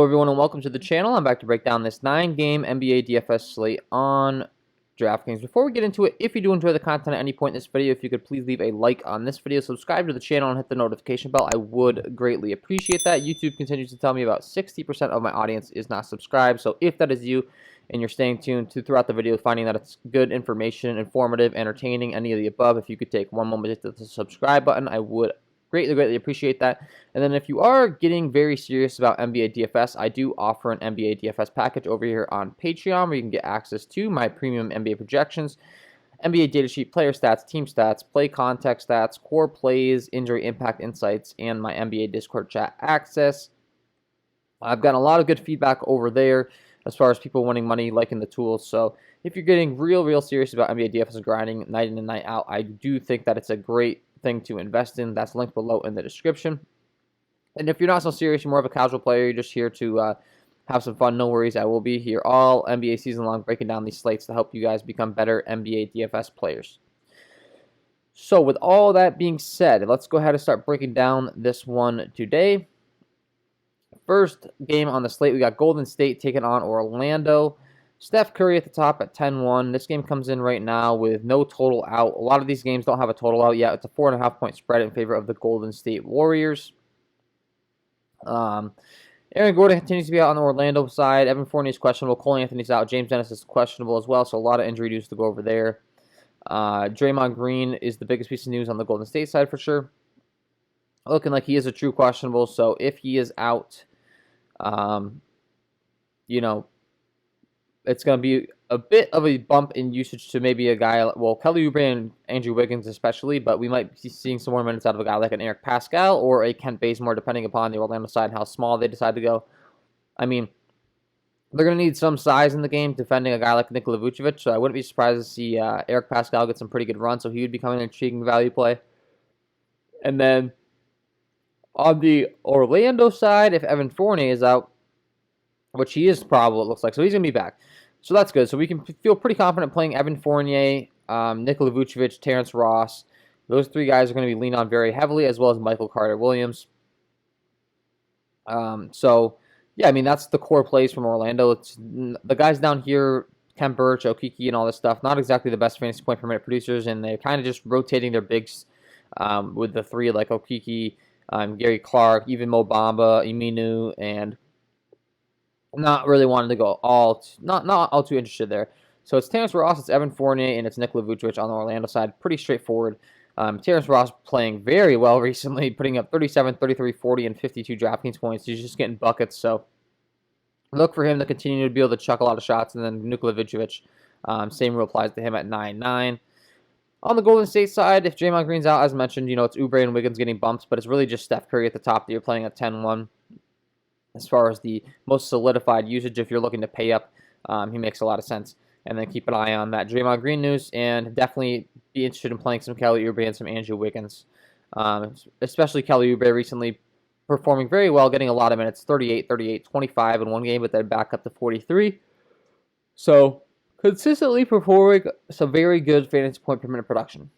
everyone, and welcome to the channel. I'm back to break down this 9-game NBA DFS slate on DraftKings. Before we get into it, if you do enjoy the content at any point in this video, if you could please leave a like on this video, subscribe to the channel, and hit the notification bell, I would greatly appreciate that. YouTube continues to tell me about 60% of my audience is not subscribed, so if that is you and you're staying tuned throughout the video, finding that it's good information, informative, entertaining, any of the above, if you could take one moment to hit the subscribe button, I would greatly appreciate that. And then if you are getting very serious about NBA DFS, I do offer an NBA DFS package over here on Patreon where you can get access to my premium NBA projections, NBA data sheet, player stats, team stats, play context stats, core plays, injury impact insights, and my NBA Discord chat access. I've gotten a lot of good feedback over there as far as people winning money, liking the tools. So if you're getting real serious about NBA DFS grinding night in and night out, I do think that it's a great thing to invest in. That's linked below in the description. And if you're not so serious, you're more of a casual player, you're just here to have some fun, no worries. I will be here all NBA season long breaking down these slates to help you guys become better NBA DFS players. So with all that being said, let's go ahead and start breaking down this one today. First game on the slate, we got Golden State taking on Orlando. Steph Curry at the top at 10-1. This game comes in right now with no total out. A lot of these games don't have a total out yet. It's a 4.5-point spread in favor of the Golden State Warriors. Aaron Gordon continues to be out on the Orlando side. Evan Fournier is questionable. Cole Anthony's out. James Dennis is questionable as well, so a lot of injury news to go over there. Draymond Green is the biggest piece of news on the Golden State side for sure. Looking like he is a true questionable, so if he is out, it's going to be a bit of a bump in usage to maybe a guy, well, Kelly Oubre and Andrew Wiggins especially, but we might be seeing some more minutes out of a guy like an Eric Pascal or a Kent Bazemore, depending upon the Orlando side and how small they decide to go. I mean, they're going to need some size in the game defending a guy like Nikola Vucevic, so I wouldn't be surprised to see Eric Pascal get some pretty good runs, so he would become an intriguing value play. And then on the Orlando side, if Evan Fournier is out, which he is probable, it looks like, so he's going to be back. So that's good. So we can feel pretty confident playing Evan Fournier, Nikola Vucevic, Terrence Ross. Those three guys are going to be leaned on very heavily, as well as Michael Carter-Williams. So, yeah, I mean, that's the core plays from Orlando. It's the guys down here, Ken Burch, Okiki, and all this stuff, not exactly the best fantasy point per minute producers, and they're kind of just rotating their bigs with the three like Okiki, Gary Clark, even Mo Bamba, Iminu, and not really wanting to go not all too interested there. So it's Terrence Ross, it's Evan Fournier, and it's Nikola Vucevic on the Orlando side. Pretty straightforward. Terrence Ross playing very well recently, putting up 37, 33, 40, and 52 DraftKings points. He's just getting buckets, so look for him to continue to be able to chuck a lot of shots. And then Nikola Vucevic, same rule applies to him at 9-9. On the Golden State side, if Draymond Green's out, as mentioned, it's Oubre and Wiggins getting bumps, but it's really just Steph Curry at the top that you're playing at 10-1. As far as the most solidified usage, if you're looking to pay up, he makes a lot of sense. And then keep an eye on that Draymond Green news, and definitely be interested in playing some Kelly Oubre and some Andrew Wiggins. Especially Kelly Oubre recently performing very well, getting a lot of minutes, 38, 38, 25 in one game, but then back up to 43. So consistently performing some very good fantasy point per minute production.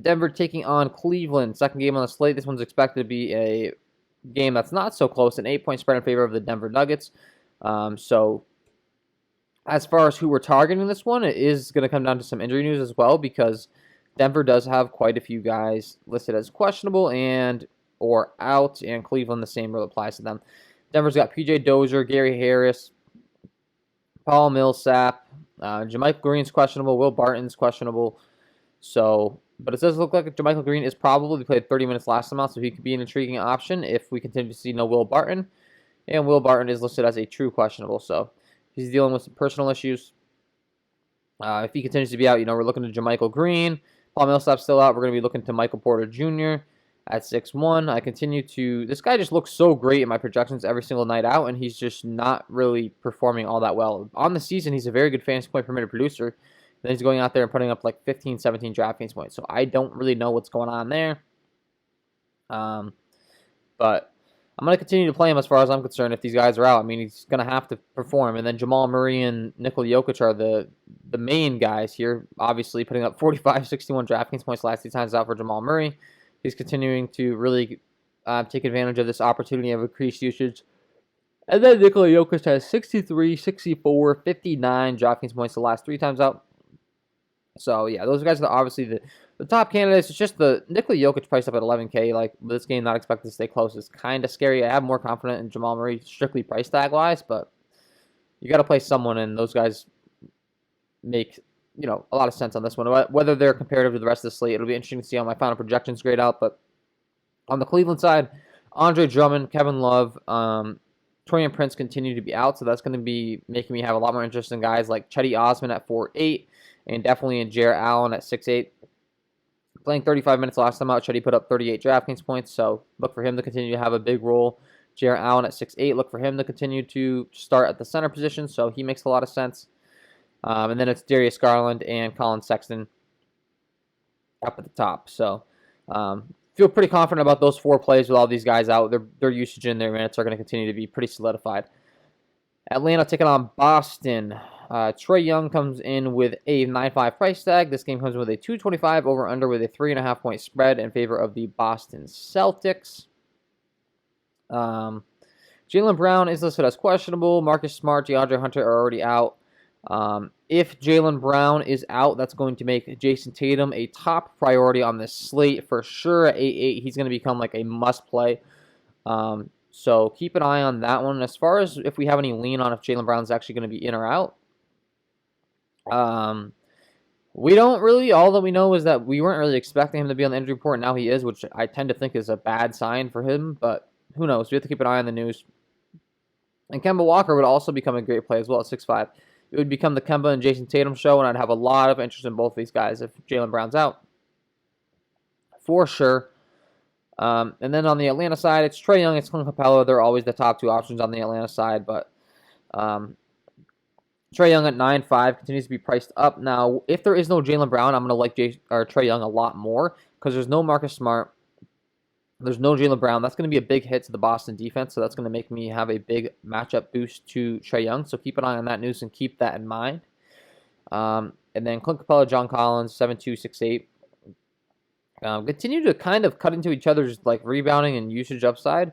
Denver taking on Cleveland, second game on the slate. This one's expected to be a game that's not so close, an 8-point spread in favor of the Denver Nuggets. So as far as who we're targeting this one, it is going to come down to some injury news as well, because Denver does have quite a few guys listed as questionable or out, and Cleveland, the same rule applies to them. Denver's got PJ Dozier, Gary Harris, Paul Millsap, JaMychal Green's questionable, Will Barton's questionable. So, but it does look like JaMychal Green is probably played 30 minutes last month, so he could be an intriguing option if we continue to see no Will Barton. And Will Barton is listed as a true questionable, so he's dealing with some personal issues. If he continues to be out, we're looking at JaMychal Green. Paul Millsap's still out. We're going to be looking to Michael Porter Jr. at 6-1. This guy just looks so great in my projections every single night out, and he's just not really performing all that well. On the season, he's a very good fantasy point per minute producer. Then he's going out there and putting up like 15, 17 DraftKings points. So I don't really know what's going on there. But I'm going to continue to play him as far as I'm concerned if these guys are out. I mean, he's going to have to perform. And then Jamal Murray and Nikola Jokic are the main guys here, obviously putting up 45, 61 DraftKings points last 2 times out for Jamal Murray. He's continuing to really take advantage of this opportunity of increased usage. And then Nikola Jokic has 63, 64, 59 DraftKings points the last 3 times out. So, yeah, those guys are obviously the top candidates. It's just the Nikola Jokic priced up at 11K. Like, this game, not expected to stay close is kind of scary. I have more confidence in Jamal Murray, strictly price tag-wise, but you got to play someone, and those guys make, a lot of sense on this one. Whether they're comparative to the rest of the slate, it'll be interesting to see how my final projections grade out. But on the Cleveland side, Andre Drummond, Kevin Love, Torian Prince continue to be out, so that's going to be making me have a lot more interest in guys like Chetty Osman at 4.8, and definitely in Jarrett Allen at 6.8. Playing 35 minutes last time out, Chetty put up 38 DraftKings points, so look for him to continue to have a big role. Jarrett Allen at 6.8, look for him to continue to start at the center position, so he makes a lot of sense. And then it's Darius Garland and Colin Sexton up at the top. So feel pretty confident about those 4 plays with all these guys out. Their usage and their minutes are going to continue to be pretty solidified. Atlanta taking on Boston. Trae Young comes in with a 9.5 price tag. This game comes with a 225 over-under with a 3.5 point spread in favor of the Boston Celtics. Jaylen Brown is listed as questionable. Marcus Smart, DeAndre Hunter are already out. If Jaylen Brown is out, that's going to make Jason Tatum a top priority on this slate for sure. At 8.8, he's going to become like a must-play. So keep an eye on that one. As far as if we have any lean on if Jaylen Brown's actually going to be in or out, we don't really. All that we know is that we weren't really expecting him to be on the injury report, and now he is, which I tend to think is a bad sign for him, but who knows? We have to keep an eye on the news. And Kemba Walker would also become a great play as well at 6.5. It would become the Kemba and Jason Tatum show, and I'd have a lot of interest in both of these guys if Jaylen Brown's out. For sure. And then on the Atlanta side, it's Trae Young, it's Clint Capella. They're always the top 2 options on the Atlanta side, but Trae Young at 9.5 continues to be priced up. Now, if there is no Jaylen Brown, I'm going to like Trae Young a lot more because there's no Marcus Smart. There's no Jaylen Brown. That's going to be a big hit to the Boston defense, so that's going to make me have a big matchup boost to Trae Young. So keep an eye on that news and keep that in mind. And then Clint Capella, John Collins, 7.2, 6.8. Continue to kind of cut into each other's like rebounding and usage upside.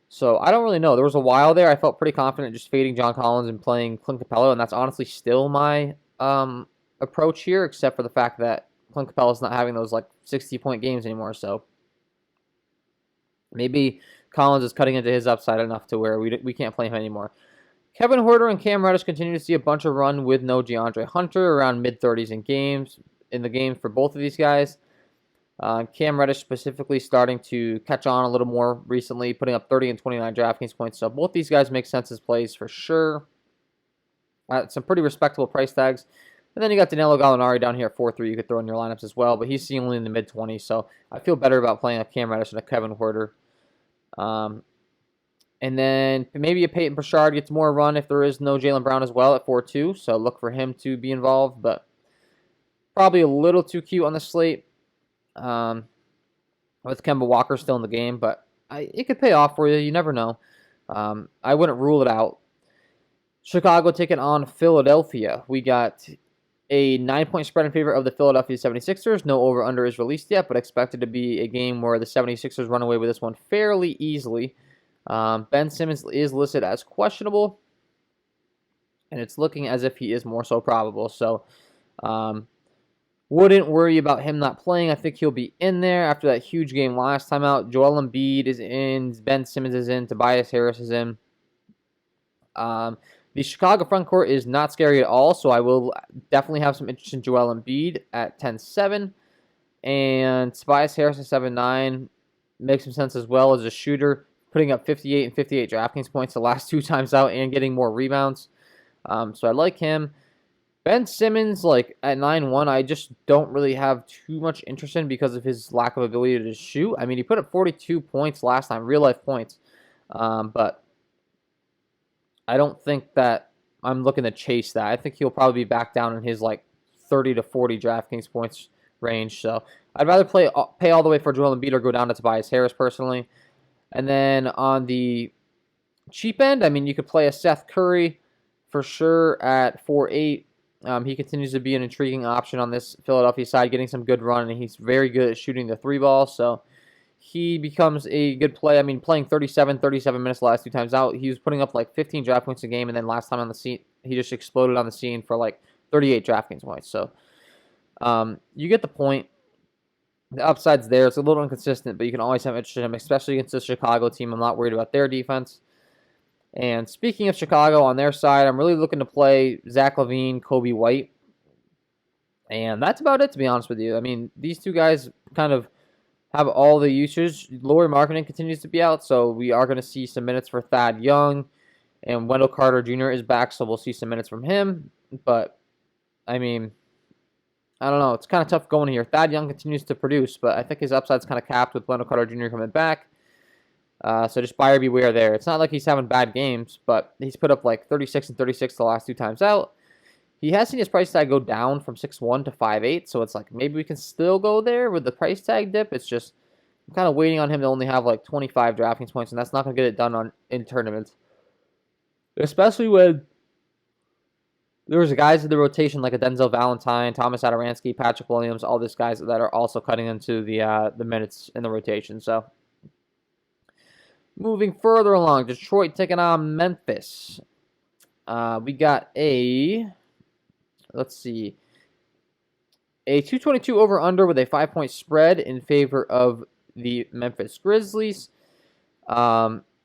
So I don't really know. There was a while there I felt pretty confident just fading John Collins and playing Clint Capella, and that's honestly still my approach here, except for the fact that Clint Capella's not having those like 60-point games anymore. So maybe Collins is cutting into his upside enough to where we can't play him anymore. Kevin Huerter and Cam Reddish continue to see a bunch of run with no DeAndre Hunter, around mid-30s in the game for both of these guys. Cam Reddish specifically starting to catch on a little more recently, putting up 30 and 29 DraftKings points. So both these guys make sense as plays for sure. Some pretty respectable price tags. And then you got Danilo Gallinari down here at 4.3. You could throw in your lineups as well, but he's only in the mid-20s. So I feel better about playing a Cam Reddish and a Kevin Huerter. And then maybe a Peyton Pritchard gets more run if there is no Jaylen Brown as well at 4.2. So look for him to be involved, but probably a little too cute on the slate. With Kemba Walker still in the game, but it could pay off for you. You never know. I wouldn't rule it out. Chicago taking on Philadelphia. We got a 9-point spread in favor of the Philadelphia 76ers. No over-under is released yet, but expected to be a game where the 76ers run away with this one fairly easily. Ben Simmons is listed as questionable, and it's looking as if he is more so probable. So, wouldn't worry about him not playing. I think he'll be in there after that huge game last time out. Joel Embiid is in. Ben Simmons is in. Tobias Harris is in. The Chicago front court is not scary at all, so I will definitely have some interest in Joel Embiid at 10.7. And Tobias Harris at 7.9 makes some sense as well as a shooter, putting up 58 and 58 DraftKings points the last 2 times out and getting more rebounds. So I like him. Ben Simmons, like at 9.1, I just don't really have too much interest in because of his lack of ability to shoot. I mean, he put up 42 points last time, real life points. But I don't think that I'm looking to chase that. I think he'll probably be back down in his like 30 to 40 DraftKings points range. So I'd rather pay all the way for Joel Embiid or go down to Tobias Harris personally. And then on the cheap end, I mean, you could play a Seth Curry for sure at 4.8. He continues to be an intriguing option on this Philadelphia side, getting some good run, and he's very good at shooting the 3 ball. So he becomes a good play. I mean, playing 37 minutes the last 2 times out, he was putting up like 15 draft points a game, and then last time on the scene, he just exploded on the scene for like 38 DraftKings points. So you get the point. The upside's there. It's a little inconsistent, but you can always have interest in him, especially against the Chicago team. I'm not worried about their defense. And speaking of Chicago, on their side, I'm really looking to play Zach LaVine, Kobe White. And that's about it, to be honest with you. I mean, these two guys kind of have all the usage. Lauri Markkanen continues to be out, so we are going to see some minutes for Thad Young. And Wendell Carter Jr. is back, so we'll see some minutes from him. But, I mean, I don't know. It's kind of tough going here. Thad Young continues to produce, but I think his upside's kind of capped with Wendell Carter Jr. coming back. So just buyer beware there. It's not like he's having bad games, but he's put up like 36 and 36 the last 2 times out. He has seen his price tag go down from 6'1 to 5'8, so it's like maybe we can still go there with the price tag dip. It's just I'm kind of waiting on him to only have like 25 DraftKings points, and that's not going to get it done in tournaments. Especially when there's guys in the rotation like a Denzel Valentine, Thomas Adoransky, Patrick Williams, all these guys that are also cutting into the minutes in the rotation. So moving further along, Detroit taking on Memphis. We got a 222 over-under with a 5-point spread in favor of the Memphis Grizzlies.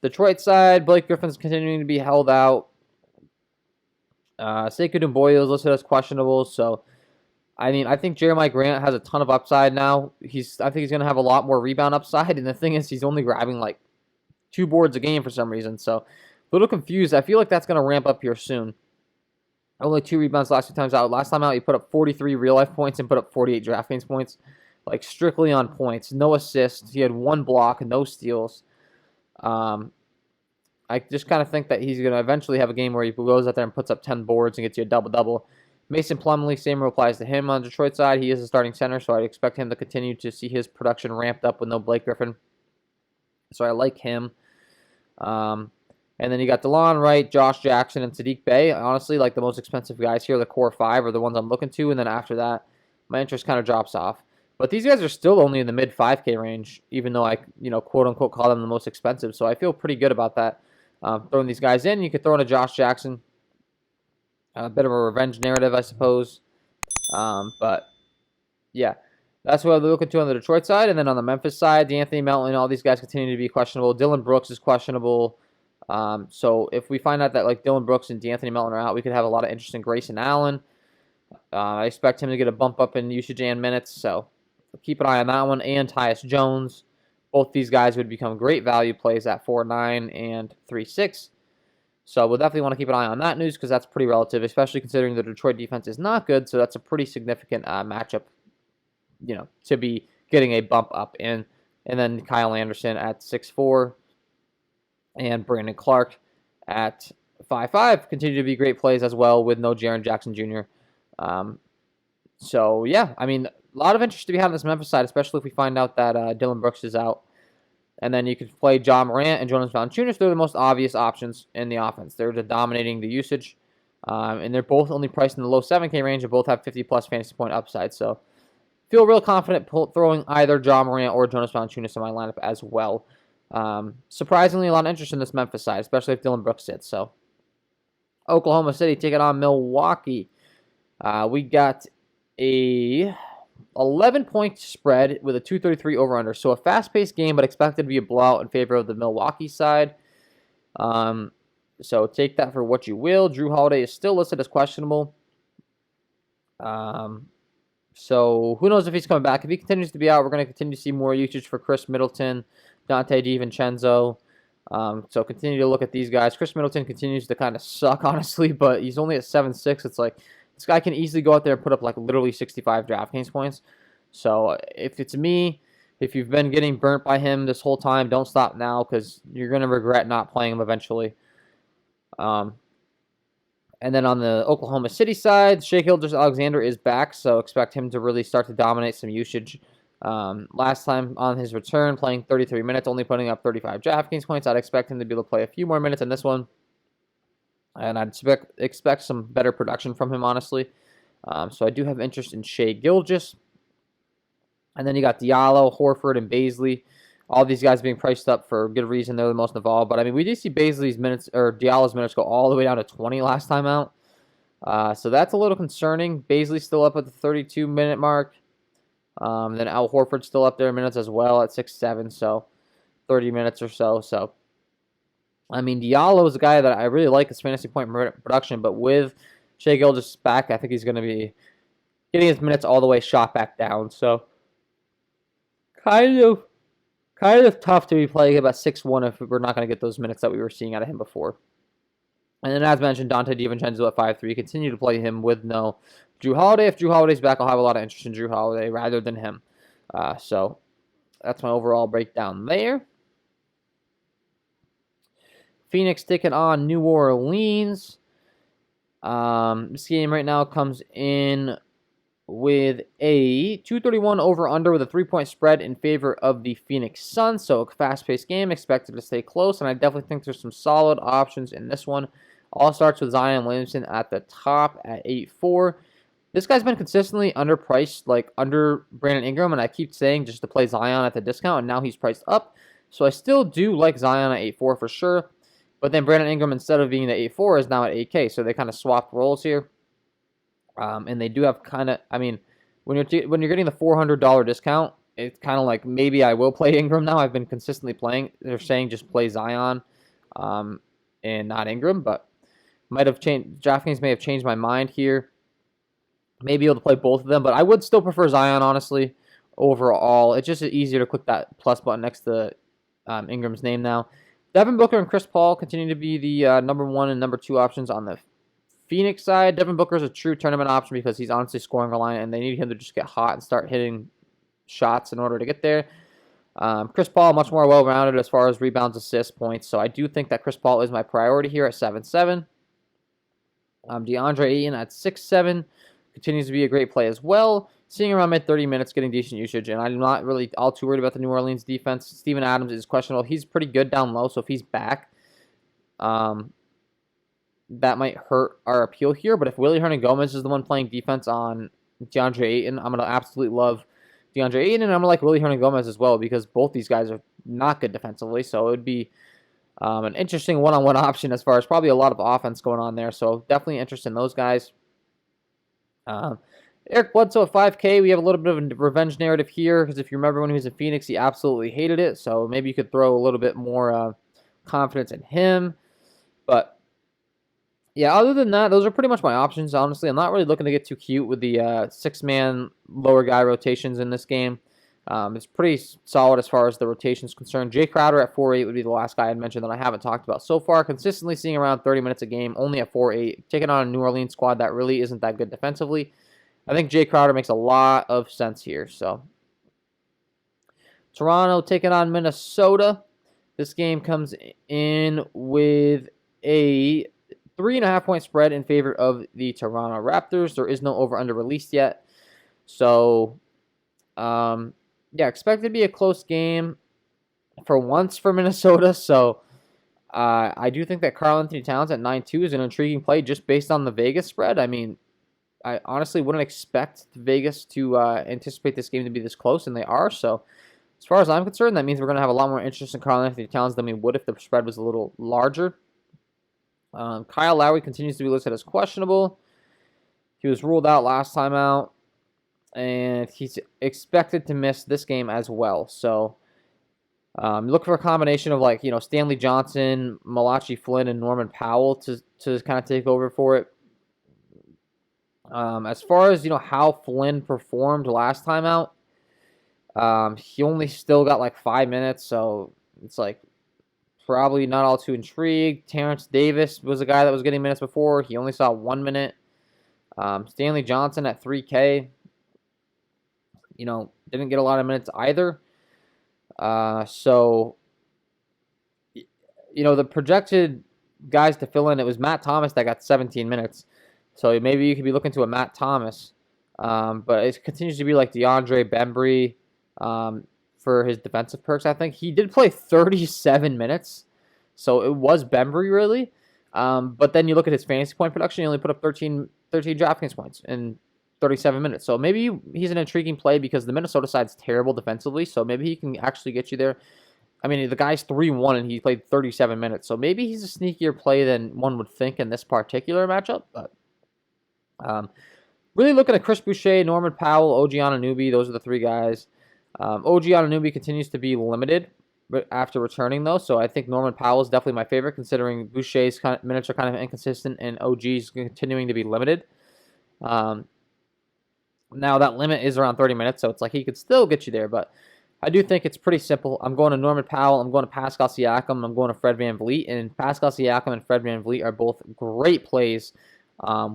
Detroit side, Blake Griffin's continuing to be held out. Sekou Doumbouya is listed as questionable, so I mean, I think Jeremiah Grant has a ton of upside now. I think he's going to have a lot more rebound upside, and the thing is, he's only grabbing like 2 boards a game for some reason, so a little confused. I feel like that's going to ramp up here soon. Only 2 rebounds last 2 times out. Last time out, he put up 43 real-life points and put up 48 DraftKings points, like strictly on points. No assists. He had 1 block, no steals. I just kind of think that he's going to eventually have a game where he goes out there and puts up 10 boards and gets you a double-double. Mason Plumlee, same rule applies to him on the Detroit side. He is a starting center, so I'd expect him to continue to see his production ramped up with no Blake Griffin. So I like him. And then you got DeLon Wright, Josh Jackson, and Sadiq Bey. Honestly, like the most expensive guys here, the core 5 are the ones I'm looking to. And then after that, my interest kind of drops off. But these guys are still only in the mid 5K range, even though I, quote unquote, call them the most expensive. So I feel pretty good about that. Throwing these guys in, you could throw in a Josh Jackson. A bit of a revenge narrative, I suppose. But yeah, that's what they're looking to on the Detroit side. And then on the Memphis side, D'Anthony Melton, all these guys continue to be questionable. Dylan Brooks is questionable. So if we find out that like Dylan Brooks and D'Anthony Melton are out, we could have a lot of interest in Grayson Allen. I expect him to get a bump up in usage and minutes, so keep an eye on that one. And Tyus Jones. Both these guys would become great value plays at 4.9 and 3.6. So we'll definitely want to keep an eye on that news because that's pretty relative, especially considering the Detroit defense is not good. So that's a pretty significant matchup, to be getting a bump up in. And then Kyle Anderson at 6.4 and Brandon Clark at 5.5 continue to be great plays as well with no Jaren Jackson Jr. So yeah, I mean, a lot of interest to be had on this Memphis side, especially if we find out that Dylan Brooks is out. And then you could play John Morant and Jonas Valanciunas. They're the most obvious options in the offense. They're dominating the usage. And they're both only priced in the low 7K range and both have 50-plus fantasy point upside. So feel real confident throwing either John Morant or Jonas Valanciunas in my lineup as well. Surprisingly, a lot of interest in this Memphis side, especially if Dylan Brooks sits. So Oklahoma City taking on Milwaukee. We got a 11-point spread with a 233 over-under. So a fast-paced game, but expected to be a blowout in favor of the Milwaukee side. So take that for what you will. Drew Holiday is still listed as questionable. So who knows if he's coming back. If he continues to be out, we're going to continue to see more usage for Chris Middleton, Dante DiVincenzo. So continue to look at these guys. Chris Middleton continues to kind of suck, honestly, but he's only at 7.6. It's like this guy can easily go out there and put up like literally 65 DraftKings points. So if it's me, if you've been getting burnt by him this whole time, don't stop now because you're going to regret not playing him eventually. And then on the Oklahoma City side, Shai Gilgeous-Alexander is back, so expect him to really start to dominate some usage. Last time on his return, playing 33 minutes, only putting up 35 DraftKings points. I'd expect him to be able to play a few more minutes in this one. And I'd expect some better production from him, honestly. So I do have interest in Shai Gilgeous. And then you got Diallo, Horford, and Baisley. All these guys being priced up for good reason. They're the most involved. But, I mean, we did see Baisley's minutes, or Diallo's minutes go all the way down to 20 last time out. So that's a little concerning. Baisley's still up at the 32-minute mark. Then Al Horford's still up there in minutes as well at 6-7, so 30 minutes or so. So, I mean, Diallo is a guy that I really like his fantasy point production, but with Shai Gilgeous back, I think he's going to be getting his minutes all the way shot back down. So, kind of tough to be playing about 6-1 if we're not going to get those minutes that we were seeing out of him before. And then, as mentioned, Dante DiVincenzo at 5-3. Continue to play him with no Drew Holiday. If Drew Holiday's back, I'll have a lot of interest in Drew Holiday rather than him. So that's my overall breakdown there. Phoenix taking on New Orleans. This game right now comes in with a 231 over-under with a 3-point spread in favor of the Phoenix Suns. So a fast-paced game, expected to stay close, and I definitely think there's some solid options in this one. All starts with Zion Williamson at the top at 8-4. This guy's been consistently underpriced, like under Brandon Ingram, and I keep saying just to play Zion at the discount, and now he's priced up. So I still do like Zion at 8-4 for sure. But then Brandon Ingram, instead of being the 8-4, is now at 8K. So they kind of swapped roles here. And they do have kind of, I mean, when you're getting the $400 discount, it's kind of like maybe I will play Ingram now. I've been consistently playing. They're saying just play Zion and not Ingram, but might have changed. DraftKings may have changed my mind here. Maybe able to play both of them, but I would still prefer Zion, honestly, overall. It's just easier to click that plus button next to Ingram's name now. Devin Booker and Chris Paul continue to be the number 1 and number 2 options on the Phoenix side. Devin Booker is a true tournament option because he's honestly scoring reliant, and they need him to just get hot and start hitting shots in order to get there. Chris Paul, much more well-rounded as far as rebounds, assists, points, so I do think that Chris Paul is my priority here at 7-7. DeAndre Ayton at 6-7 continues to be a great play as well. Seeing around mid-30 minutes, getting decent usage, and I'm not really all too worried about the New Orleans defense. Steven Adams is questionable. He's pretty good down low, so if he's back, that might hurt our appeal here. But if Willie Hernangomez is the one playing defense on DeAndre Ayton, I'm going to absolutely love DeAndre Ayton, and I'm going to like Willie Hernangomez as well because both these guys are not good defensively, so it would be an interesting one-on-one option as far as probably a lot of offense going on there. So definitely interested in those guys. Eric Bledsoe at 5K. We have a little bit of a revenge narrative here because if you remember when he was in Phoenix, he absolutely hated it. So maybe you could throw a little bit more confidence in him. But yeah, other than that, those are pretty much my options. Honestly, I'm not really looking to get too cute with the 6-man lower guy rotations in this game. It's pretty solid as far as the rotation is concerned. Jay Crowder at 4.8 would be the last guy I'd mentioned that I haven't talked about so far. Consistently seeing around 30 minutes a game, only at 4.8. Taking on a New Orleans squad that really isn't that good defensively. I think Jay Crowder makes a lot of sense here. So, Toronto taking on Minnesota. This game comes in with a 3.5-point spread in favor of the Toronto Raptors. There is no over-under released yet. So, yeah, expect it to be a close game for once for Minnesota. So, I do think that Karl-Anthony Towns at 9.2 is an intriguing play just based on the Vegas spread. I mean, I honestly wouldn't expect Vegas to anticipate this game to be this close, and they are. So, as far as I'm concerned, that means we're going to have a lot more interest in Karl-Anthony Towns than we would if the spread was a little larger. Kyle Lowry continues to be listed as questionable. He was ruled out last time out, and he's expected to miss this game as well. So, look for a combination of Stanley Johnson, Malachi Flynn, and Norman Powell to kind of take over for it. As far as how Flynn performed last time out, he only still got 5 minutes, so it's probably not all too intrigued. Terrence Davis was a guy that was getting minutes before. He only saw 1 minute. Stanley Johnson at 3K, didn't get a lot of minutes either. So, the projected guys to fill in, it was Matt Thomas that got 17 minutes. So maybe you could be looking to a Matt Thomas. But it continues to be DeAndre Bembry for his defensive perks, I think. He did play 37 minutes. So it was Bembry, really. But then you look at his fantasy point production, he only put up 13 DraftKings points in 37 minutes. So maybe he's an intriguing play because the Minnesota side's terrible defensively. So maybe he can actually get you there. I mean, the guy's 3-1 and he played 37 minutes. So maybe he's a sneakier play than one would think in this particular matchup. But really looking at Chris Boucher, Norman Powell, OG Anunoby. Those are the three guys. OG Anunoby continues to be limited after returning, though. So I think Norman Powell is definitely my favorite, considering Boucher's minutes are kind of inconsistent and OG's continuing to be limited. Now that limit is around 30 minutes, so it's like he could still get you there, but I do think it's pretty simple. I'm going to Norman Powell, I'm going to Pascal Siakam, I'm going to Fred VanVleet, and Pascal Siakam and Fred VanVleet are both great plays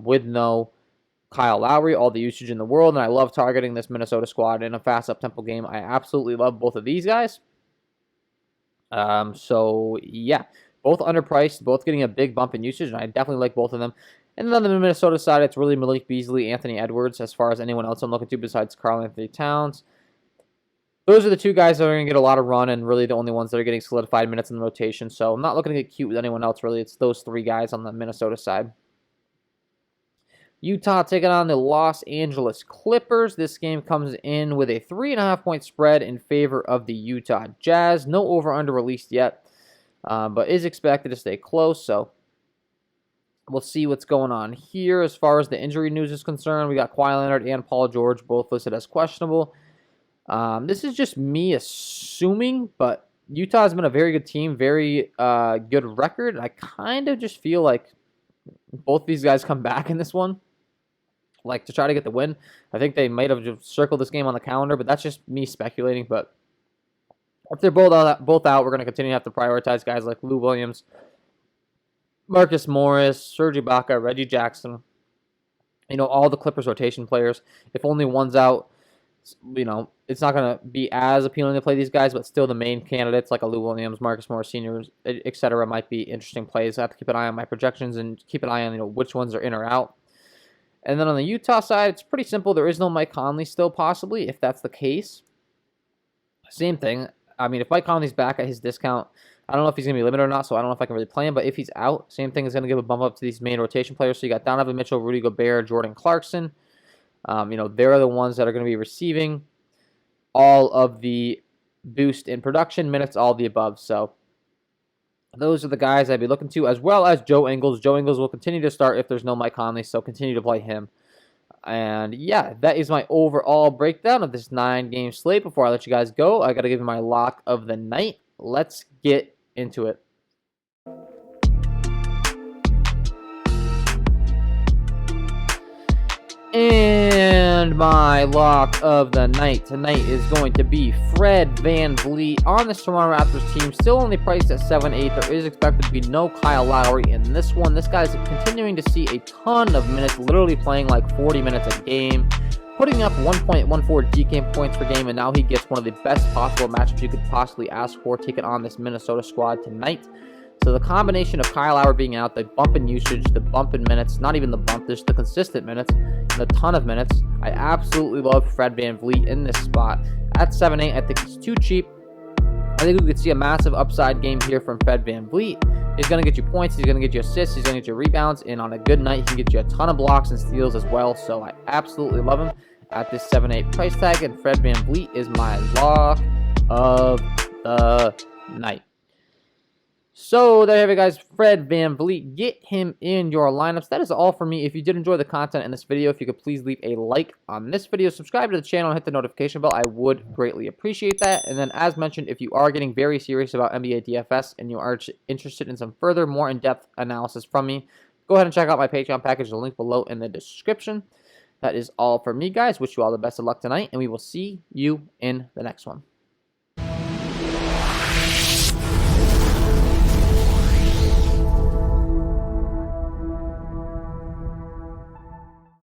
with no Kyle Lowry, all the usage in the world, and I love targeting this Minnesota squad in a fast up-tempo game. I absolutely love both of these guys. So yeah, both underpriced, both getting a big bump in usage, and I definitely like both of them. And then on the Minnesota side, it's really Malik Beasley, Anthony Edwards, as far as anyone else I'm looking to besides Karl-Anthony Towns. Those are the two guys that are going to get a lot of run and really the only ones that are getting solidified minutes in the rotation. So I'm not looking to get cute with anyone else, really. It's those three guys on the Minnesota side. Utah taking on the Los Angeles Clippers. This game comes in with a 3.5-point spread in favor of the Utah Jazz. No over-under released yet, but is expected to stay close. So we'll see what's going on here. As far as the injury news is concerned, we got Kawhi Leonard and Paul George both listed as questionable. This is just me assuming, but Utah has been a very good team, very good record. I kind of just feel like both these guys come back in this one, like to try to get the win. I think they might have just circled this game on the calendar, but that's just me speculating. But if they're both out, we're going to continue to have to prioritize guys like Lou Williams, Marcus Morris, Serge Ibaka, Reggie Jackson. You know, all the Clippers rotation players. If only one's out, you know, it's not going to be as appealing to play these guys, but still the main candidates like a Lou Williams, Marcus Morris Sr., etc. might be interesting plays. I have to keep an eye on my projections and keep an eye on, you know, which ones are in or out. And then on the Utah side, it's pretty simple. There is no Mike Conley still, possibly, if that's the case. Same thing. I mean, if Mike Conley's back at his discount, I don't know if he's going to be limited or not, so I don't know if I can really play him. But if he's out, same thing is going to give a bump up to these main rotation players. So you got Donovan Mitchell, Rudy Gobert, Jordan Clarkson. You know, they're the ones that are going to be receiving all of the boost in production, minutes, all the above. So those are the guys I'd be looking to, as well as Joe Ingles. Joe Ingles will continue to start if there's no Mike Conley, so continue to play him. And yeah, that is my overall breakdown of this 9-game slate. Before I let you guys go, I got to give you my lock of the night. Let's get into it. And my lock of the night tonight is going to be Fred VanVleet on this Toronto Raptors team. Still only priced at 7.8. There is expected to be no Kyle Lowry in this one. This guy's continuing to see a ton of minutes, literally playing like 40 minutes a game, putting up 1.14 DK points per game, and now he gets one of the best possible matchups you could possibly ask for, taking on this Minnesota squad tonight. So the combination of Kyle Lowry being out, the bump in usage, the bump in minutes, not even the bump, just the consistent minutes, and a ton of minutes. I absolutely love Fred VanVleet in this spot. At 7.8, I think it's too cheap. I think we could see a massive upside game here from Fred VanVleet. He's going to get you points, he's going to get you assists, he's going to get you rebounds, and on a good night, he can get you a ton of blocks and steals as well. So I absolutely love him at this 7.8 price tag, and Fred VanVleet is my lock of the night. So there you have it, guys. Fred VanVleet. Get him in your lineups. That is all for me. If you did enjoy the content in this video, if you could please leave a like on this video, subscribe to the channel, and hit the notification bell, I would greatly appreciate that. And then, as mentioned, if you are getting very serious about NBA DFS and you are interested in some further, more in-depth analysis from me, go ahead and check out my Patreon package. The link below in the description. That is all for me, guys. Wish you all the best of luck tonight, and we will see you in the next one.